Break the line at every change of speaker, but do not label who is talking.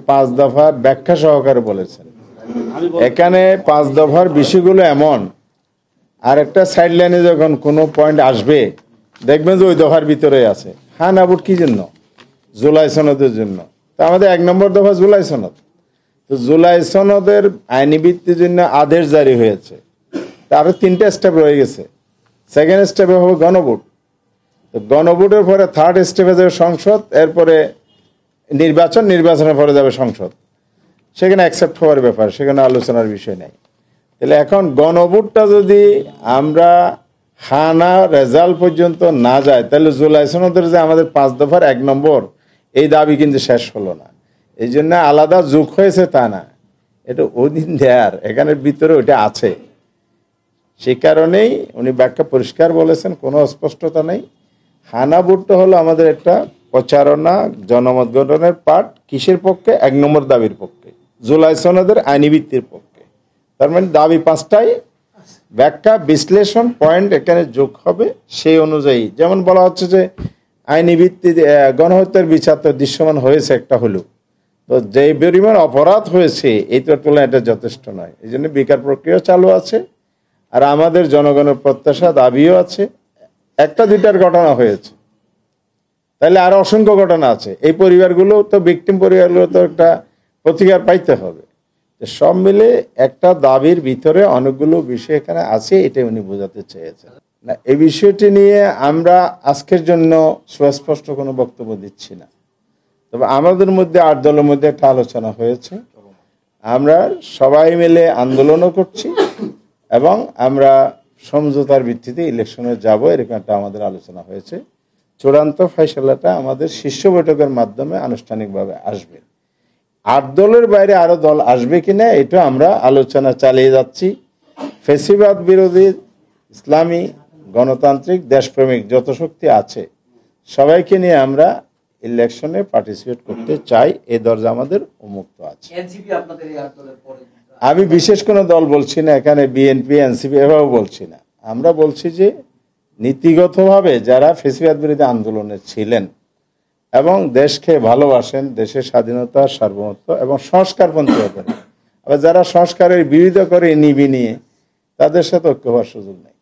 পাঁচ দফা ব্যাখ্যা সহকারে বলেছেন। এখানে পাঁচ দফার বিষয়গুলো এমন, আর একটা সাইড লাইনে যখন কোনো পয়েন্ট আসবে দেখবেন যে ওই দফার ভিতরে আছে। হ্যাঁ না ভোট কি জন্য? জুলাই সনদের জন্য। তো আমাদের 1 নম্বর দফা জুলাই সনদ। তো জুলাই সনদের আইনি ভিত্তির জন্য আদেশ জারি হয়েছে, আরো 3টা স্টেপ রয়ে গেছে। সেকেন্ড স্টেপে হবে গণভোট। তো গণভোটের পরে থার্ড স্টেপে যাবে সংসদ, এরপরে নির্বাচনের পরে যাবে সংসদ। সেখানে অ্যাকসেপ্ট হওয়ার ব্যাপার, সেখানে আলোচনার বিষয় নেই। তাহলে এখন গণভোটটা যদি আমরা হানা রেজাল্ট পর্যন্ত না যায়, তাহলে জুলাই সনদের যে আমাদের 5 দফার 1 নম্বর এই দাবি কিন্তু শেষ হলো না। এই জন্য আলাদা যুগ হয়েছে তা না, এটা অধীন দেয়ার এখানের ভিতরে ওইটা আছে। সেই কারণেই উনি ব্যাখ্যা পরিষ্কার বলেছেন, কোনো অস্পষ্টতা নেই। হানা ভোটটা হলো আমাদের একটা প্রচারণা, জনমত গঠনের পার্ট। কিসের পক্ষে? 1 নম্বর দাবির পক্ষে, জুলাই সনদের আইনি ভিত্তির পক্ষে। তার মানে দাবি 5টাই, ব্যাখ্যা বিশ্লেষণ পয়েন্ট এখানে যোগ হবে সেই অনুযায়ী। যেমন বলা হচ্ছে যে আইনি ভিত্তি গণহত্যার বিচার তো দৃশ্যমান হয়েছে একটা হলো, তো যে পরিমাণ অপরাধ হয়েছে এইটার তুলনায় এটা যথেষ্ট নয়। এই জন্য বিচার প্রক্রিয়া চালু আছে, আর আমাদের জনগণের প্রত্যাশা দাবিও আছে। 1-2টার ঘটনা হয়েছে, তাহলে আরো অসংখ্য ঘটনা আছে। এই পরিবারগুলো তো, ভিকটিম পরিবারগুলো তো একটা প্রতিকার পাইতে হবে। সব মিলে একটা দাবির ভিতরে অনেকগুলো বিষয় এখানে আছে, এটাই উনি বোঝাতে চেয়েছেন। না, এই বিষয়টি নিয়ে আমরা আজকের জন্য সুস্পষ্ট কোনো বক্তব্য দিচ্ছি না। তবে আমাদের মধ্যে 8 দলের মধ্যে একটা আলোচনা হয়েছে, আমরা সবাই মিলে আন্দোলনও করছি এবং আমরা সমঝোতার ভিত্তিতে ইলেকশনে যাব, এরকম একটা আমাদের আলোচনা হয়েছে। চূড়ান্ত ফয়সালাটা আমাদের শীর্ষ বৈঠকের মাধ্যমে আনুষ্ঠানিকভাবে আসবে। 8 দলের বাইরে আরো দল আসবে কিনা এটা আমরা আলোচনা চালিয়ে যাচ্ছি। ফ্যাসিবাদ বিরোধী, ইসলামী, গণতান্ত্রিক, দেশপ্রেমিক যত শক্তি আছে সবাইকে নিয়ে আমরা ইলেকশনে পার্টিসিপেট করতে চাই। এই দরজা আমাদের উন্মুক্ত আছে। আমি বিশেষ কোনো দল বলছি না, এখানে বিএনপি, এনসিপি এভাবে বলছি না। আমরা বলছি যে নীতিগতভাবে যারা ফ্যাসিবাদ বিরোধী আন্দোলনে ছিলেন এবং দেশকে ভালোবাসেন, দেশের স্বাধীনতা, সার্বভৌমত্ব এবং সংস্কারপন্থী করেন, আবার যারা সংস্কারের বিরোধিতা করে নিয়ে তাদের সাথে ঐক্য হওয়ার সুযোগ নেই।